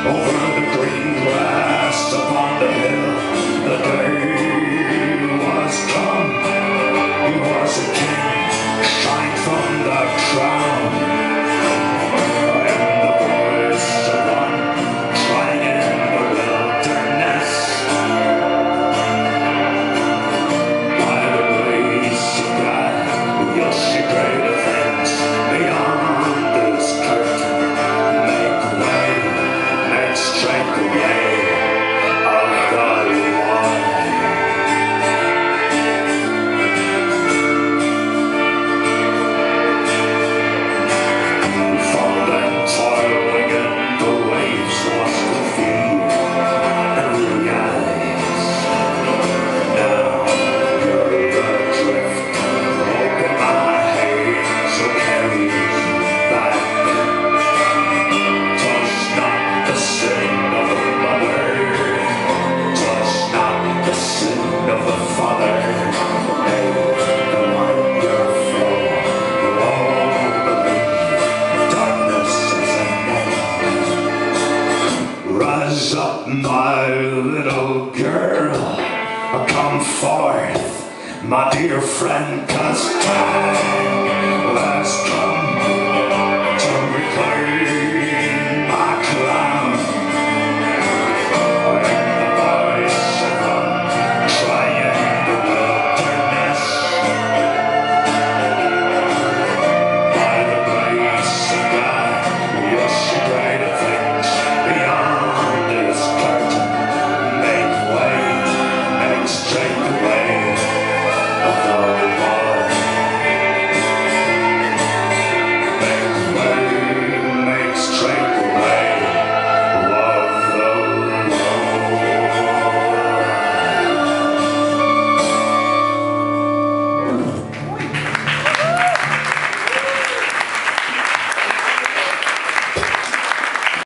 over the green grass upon the hill. The day was come. He was a king, shine from the crown. And the voice of one crying in the wilderness. By the grace of God, you'll see greater things beyond this curtain. Make way, make straight the way of the Lord. Found and toiling in the waves was the feet and weary eyes. Now you're adrift, open my hands, so carry me back. 'Twas not the sin of the mother, 'twas not the sin of the father. Hey, the wonderful, all believe darkness is an end. Rise up, my little girl, come forth, my dear friend, 'cause time has come.